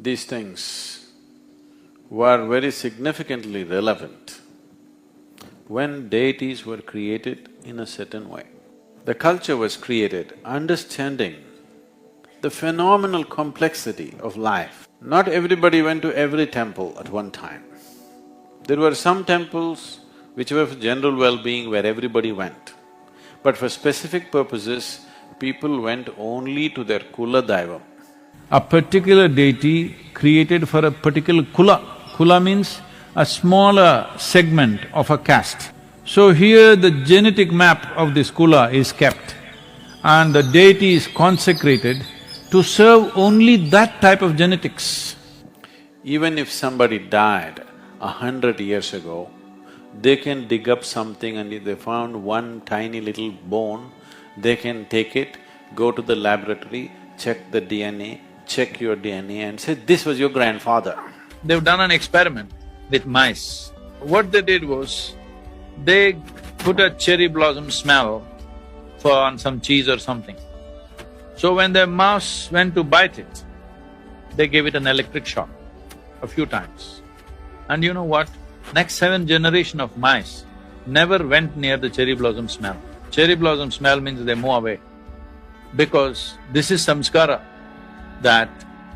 these things were very significantly relevant when deities were created in a certain way. The culture was created understanding the phenomenal complexity of life. Not everybody went to every temple at one time. There were some temples which were for general well-being where everybody went. But for specific purposes, people went only to their Kula Devata. A particular deity created for a particular Kula. Kula means a smaller segment of a caste. So here the genetic map of this Kula is kept and the deity is consecrated to serve only that type of genetics. Even if somebody died 100 years ago, they can dig up something and if they found one tiny little bone, they can take it, go to the laboratory, check the DNA, check your DNA and say, this was your grandfather. They've done an experiment with mice. What they did was, they put a cherry blossom smell on some cheese or something. So when the mouse went to bite it, they gave it an electric shock a few times. And you know what? Next 7 generation of mice never went near the cherry blossom smell. Cherry blossom smell means they move away. Because this is samskara, that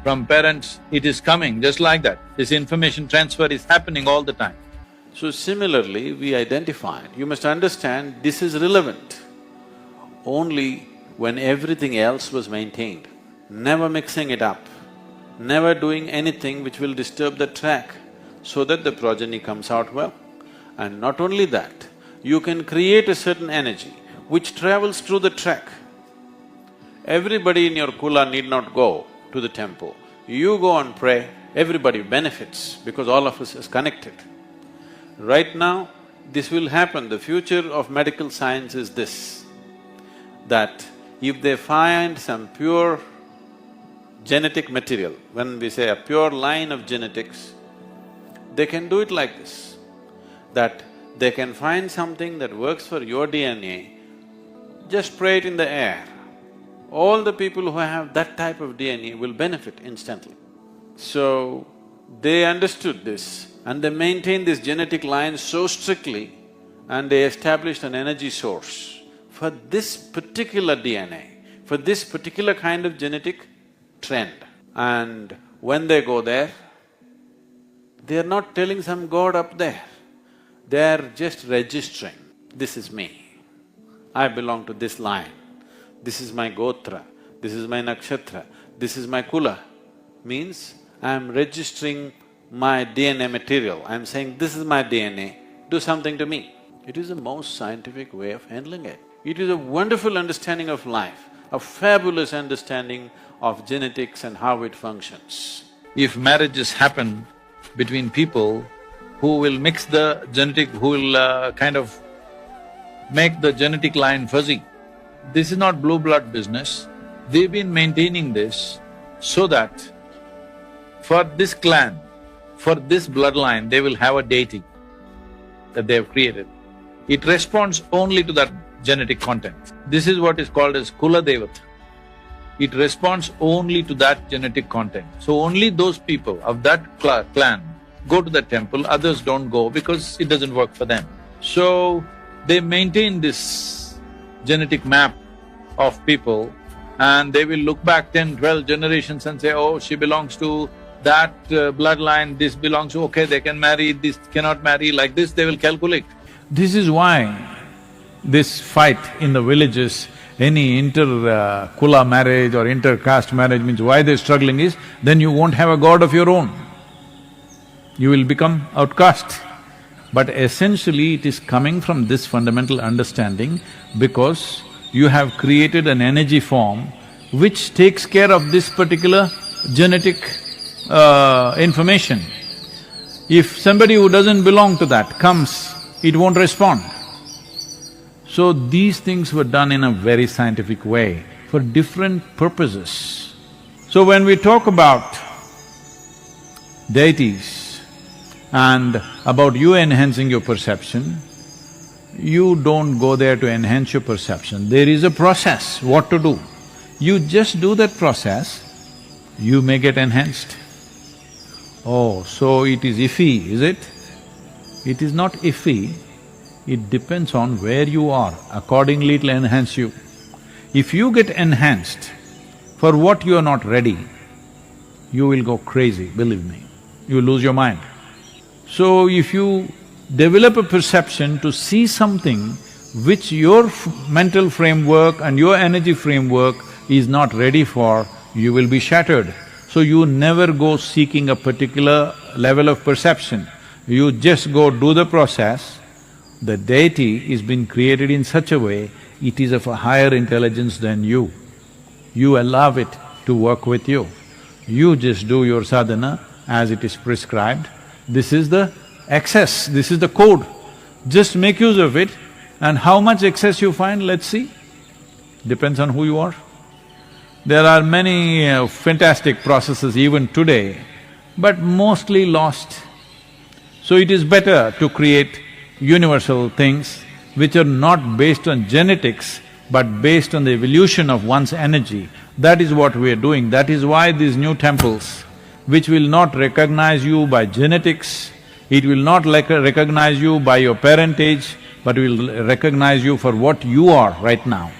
from parents it is coming just like that. This information transfer is happening all the time. So similarly, we identified, you must understand this is relevant only when everything else was maintained, never mixing it up, never doing anything which will disturb the track so that the progeny comes out well. And not only that, you can create a certain energy which travels through the track. Everybody in your Kula need not go to the temple. You go and pray, everybody benefits because all of us is connected. Right now, this will happen. The future of medical science is this, that if they find some pure genetic material, when we say a pure line of genetics, they can do it like this, that they can find something that works for your DNA, just spray it in the air. All the people who have that type of DNA will benefit instantly. So, they understood this and they maintained this genetic line so strictly and they established an energy source for this particular DNA, for this particular kind of genetic trend. And when they go there, they are not telling some god up there, they are just registering, this is me, I belong to this line, this is my gotra, this is my nakshatra, this is my kula. Means I am registering my DNA material, I am saying, this is my DNA, do something to me. It is the most scientific way of handling it. It is a wonderful understanding of life, a fabulous understanding of genetics and how it functions. If marriages happen between people who will mix the genetic, who will kind of make the genetic line fuzzy, this is not blue blood business. They've been maintaining this so that for this clan, for this bloodline, they will have a deity that they have created. It responds only to that genetic content. This is what is called as Kula Devata. It responds only to that genetic content. So only those people of that clan go to the temple, others don't go because it doesn't work for them. So they maintain this genetic map of people and they will look back 10, 12 generations and say, oh, she belongs to that bloodline, this belongs to… okay, they can marry, this cannot marry, like this they will calculate. This is why this fight in the villages, any inter-Kula marriage or inter-caste marriage means why they're struggling is, then you won't have a god of your own. You will become outcast. But essentially it is coming from this fundamental understanding because you have created an energy form which takes care of this particular genetic information. If somebody who doesn't belong to that comes, it won't respond. So these things were done in a very scientific way for different purposes. So when we talk about deities and about you enhancing your perception, you don't go there to enhance your perception. There is a process, what to do. You just do that process, you may get enhanced. Oh, so it is iffy, is it? It is not iffy, it depends on where you are, accordingly it'll enhance you. If you get enhanced for what you are not ready, you will go crazy, believe me, you will lose your mind. So if you develop a perception to see something which your mental framework and your energy framework is not ready for, you will be shattered. So you never go seeking a particular level of perception, you just go do the process. The deity is been created in such a way, it is of a higher intelligence than you. You allow it to work with you. You just do your sadhana as it is prescribed. This is the access, this is the code. Just make use of it, and how much access you find, let's see. Depends on who you are. There are many fantastic processes even today, but mostly lost. So it is better to create universal things which are not based on genetics, but based on the evolution of one's energy. That is what we are doing. That is why these new temples, which will not recognize you by genetics, it will not recognize you by your parentage, but will recognize you for what you are right now.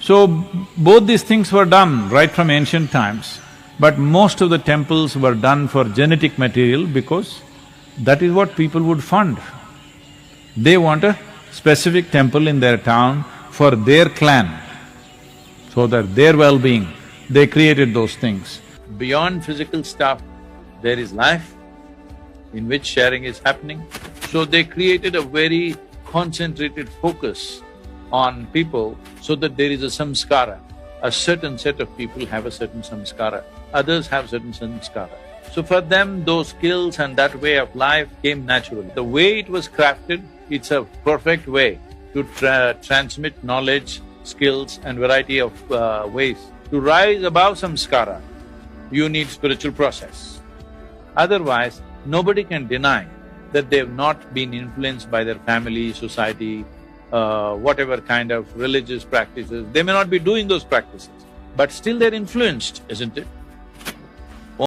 So, both these things were done right from ancient times, but most of the temples were done for genetic material because that is what people would fund. They want a specific temple in their town for their clan, so that their well-being, they created those things. Beyond physical stuff, there is life in which sharing is happening. So they created a very concentrated focus on people so that there is a samskara. A certain set of people have a certain samskara, others have certain samskara. So for them, those skills and that way of life came naturally. The way it was crafted, it's a perfect way to transmit knowledge, skills and variety of ways. To rise above samskara, you need spiritual process. Otherwise, nobody can deny that they've not been influenced by their family, society, whatever kind of religious practices. They may not be doing those practices, but still they're influenced, isn't it?